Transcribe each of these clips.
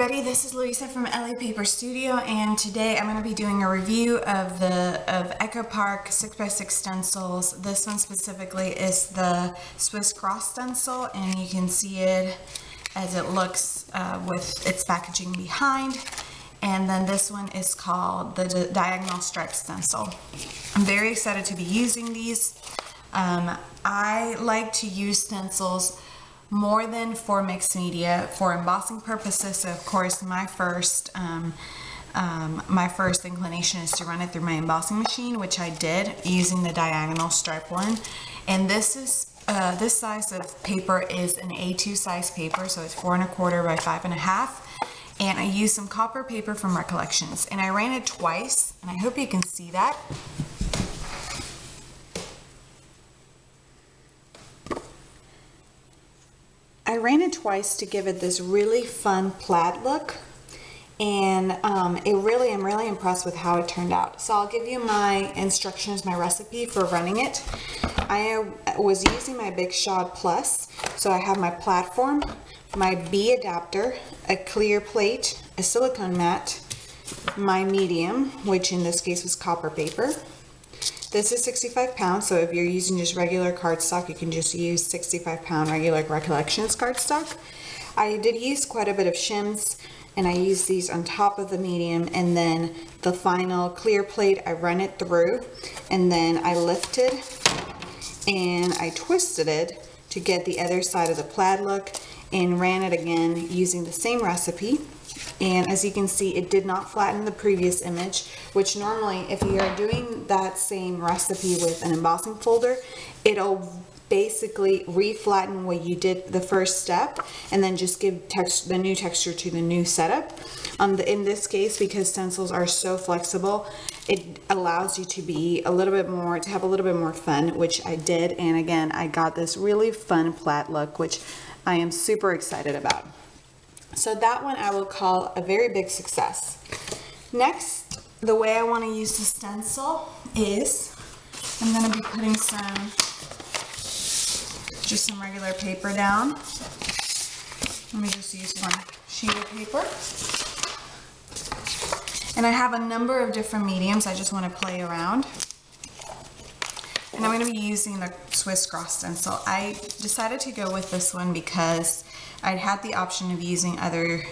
everybody, this is Louisa from LA Paper Studio, and today I'm going to be doing a review of Echo Park 6x6 stencils. This one specifically is the Swiss cross stencil, and you can see it as it looks with its packaging behind. And then this one is called the diagonal stripe stencil. I'm very excited to be using these. I like to use stencils more than for mixed media for embossing purposes. So of course my first inclination is to run it through my embossing machine, which I did using the diagonal stripe one. And this is this size of paper is an A2 size paper, so it's 4 1/4 by 5 1/2. And I used some copper paper from Recollections, and I ran it twice, and I hope you can see that. I ran it twice to give it this really fun plaid look, and I'm really impressed with how it turned out. So I'll give you my instructions, my recipe for running it. I was using my Big Shot Plus, so I have my platform, my B adapter, a clear plate, a silicone mat, my medium, which in this case was copper paper. This is 65 pounds, so if you're using just regular cardstock, you can just use 65-pound regular Recollections cardstock. I did use quite a bit of shims, and I used these on top of the medium, and then the final clear plate, I run it through, and then I lifted and I twisted it to get the other side of the plaid look, and ran it again using the same recipe. And as you can see, it did not flatten the previous image, which normally if you are doing that same recipe with an embossing folder, it'll basically re-flatten what you did the first step and then just give the new texture to the new setup. In this case, because stencils are so flexible, it allows you to be have a little bit more fun, which I did. And again, I got this really fun plaid look, which I am super excited about. So that one I will call a very big success. Next, the way I want to use the stencil is I'm going to be putting just some regular paper down. Let me just use one sheet of paper. And I have a number of different mediums. I just want to play around. And I'm going to be using the Swiss cross stencil. I decided to go with this one because I'd had the option of using other,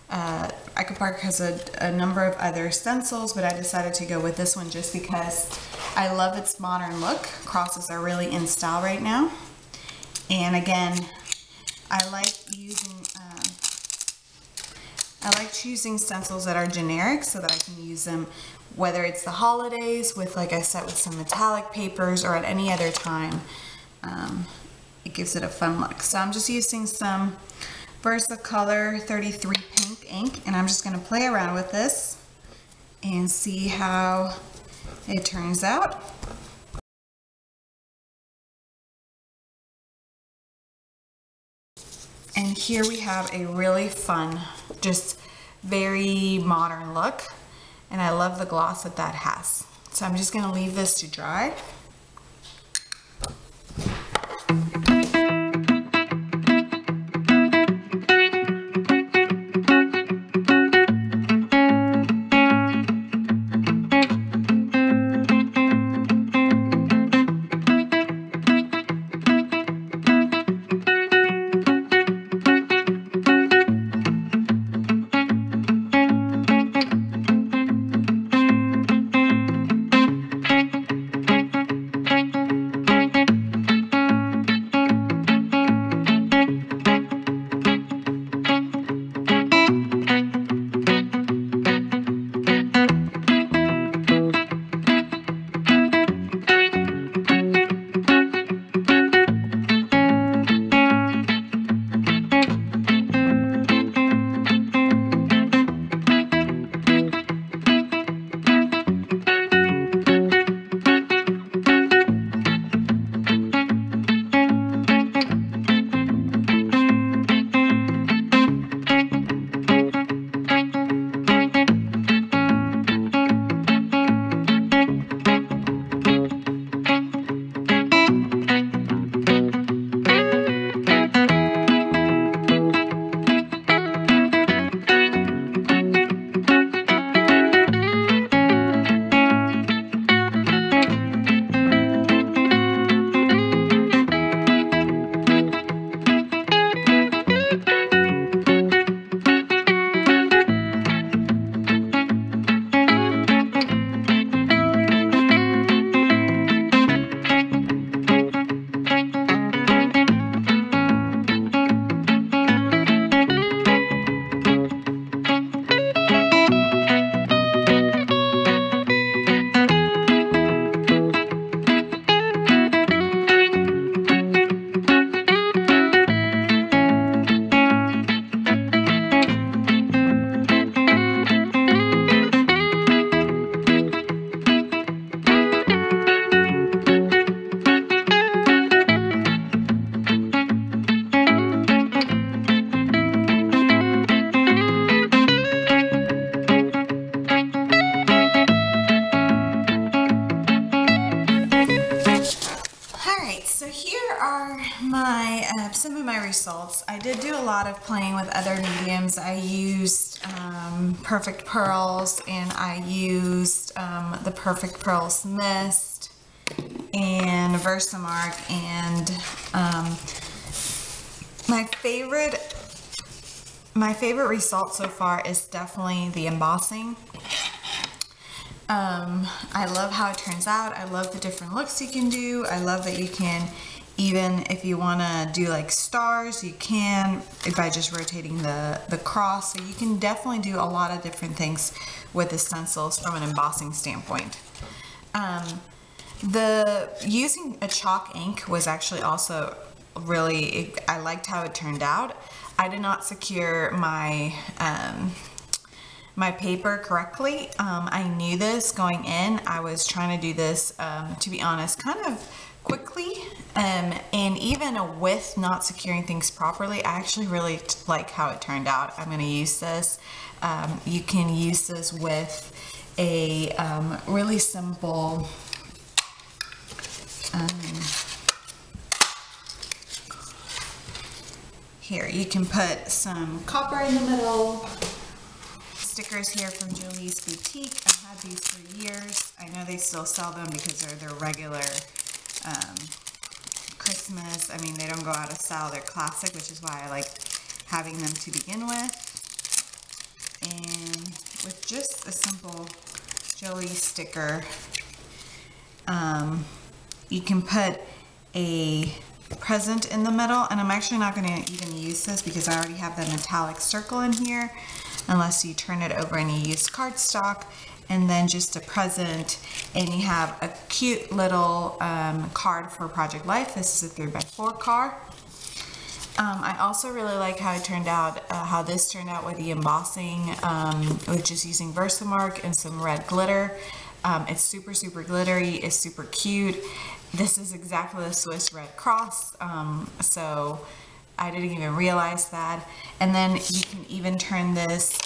Echo Park has a number of other stencils, but I decided to go with this one just because I love its modern look. Crosses are really in style right now. And again, I like choosing stencils that are generic so that I can use them whether it's the holidays with, like I said, with some metallic papers, or at any other time. It gives it a fun look. So I'm just using some Versacolor 33 pink ink, and I'm just going to play around with this and see how it turns out. And here we have a really fun, just very modern look, and I love the gloss that has. So I'm just going to leave this to dry. Alright, so here are my some of my results. I did do a lot of playing with other mediums. I used Perfect Pearls, and I used the Perfect Pearls Mist and Versamark, and my favorite result so far is definitely the embossing. I love how it turns out. I love the different looks you can do. I love that you can, even if you want to do like stars, you can by just rotating the cross. So you can definitely do a lot of different things with the stencils from an embossing standpoint. Using a chalk ink was actually also really, I liked how it turned out. I did not secure my paper correctly. I knew this going in. I was trying to do this, to be honest, kind of quickly, and even with not securing things properly, I actually really like how it turned out. I'm going to use this. You can use this with a really simple here, you can put some copper in the middle. Stickers here from Julie's Boutique. I've had these for years. I know they still sell them because they're their regular Christmas. I mean, they don't go out of style. They're classic, which is why I like having them to begin with. And with just a simple Jolie sticker, you can put a present in the middle, and I'm actually not going to even use this because I already have the metallic circle in here, unless you turn it over and you use cardstock, and then just a present, and you have a cute little card for Project Life. This is a 3x4 card. I also really like how it turned out, how this turned out with the embossing, with just using Versamark and some red glitter. It's super, super glittery. It's super cute. This is exactly the Swiss Red Cross, so I didn't even realize that. And then you can even turn this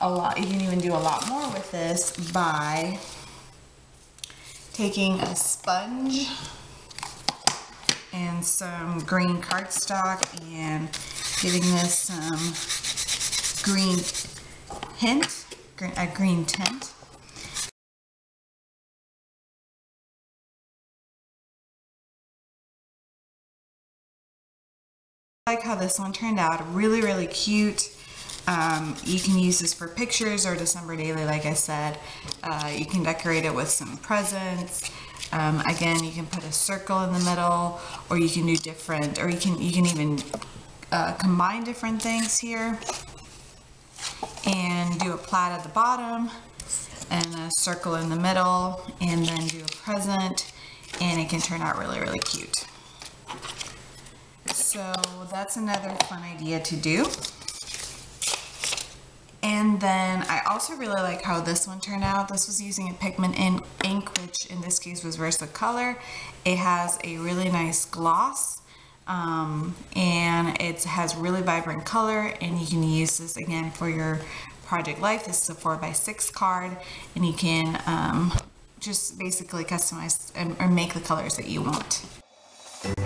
a lot, you can even do a lot more with this by taking a sponge and some green cardstock and giving this some green tint. I like how this one turned out. Really, really cute. You can use this for pictures or December daily, like I said. You can decorate it with some presents. Again, you can put a circle in the middle, or you can do different, or you can even combine different things here and do a plaid at the bottom and a circle in the middle, and then do a present, and it can turn out really, really cute. So that's another fun idea to do. And then I also really like how this one turned out. This was using a pigment ink, which in this case was Versacolor. It has a really nice gloss, and it has really vibrant color, and you can use this again for your Project Life. This is a 4x6 card, and you can just basically customize or make the colors that you want.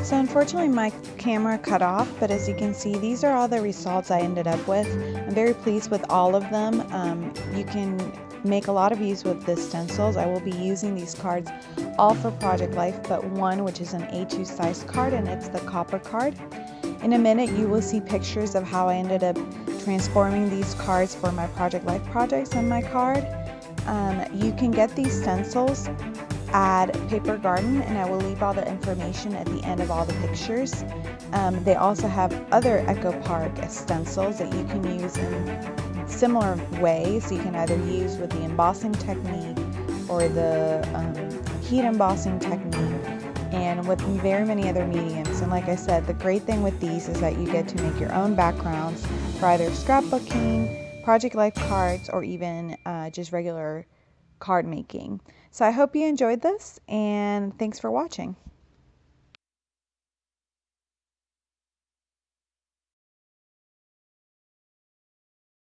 So unfortunately my camera cut off, but as you can see, these are all the results I ended up with. I'm very pleased with all of them. You can make a lot of use with the stencils. I will be using these cards all for Project Life, but one which is an A2 size card, and it's the copper card. In a minute you will see pictures of how I ended up transforming these cards for my Project Life projects on my card. You can get these stencils at Paper Garden, and I will leave all the information at the end of all the pictures. They also have other Echo Park stencils that you can use in similar ways. You can either use with the embossing technique or the heat embossing technique, and with very many other mediums. And like I said, the great thing with these is that you get to make your own backgrounds for either scrapbooking, Project Life cards, or even just regular card making. So I hope you enjoyed this, and thanks for watching.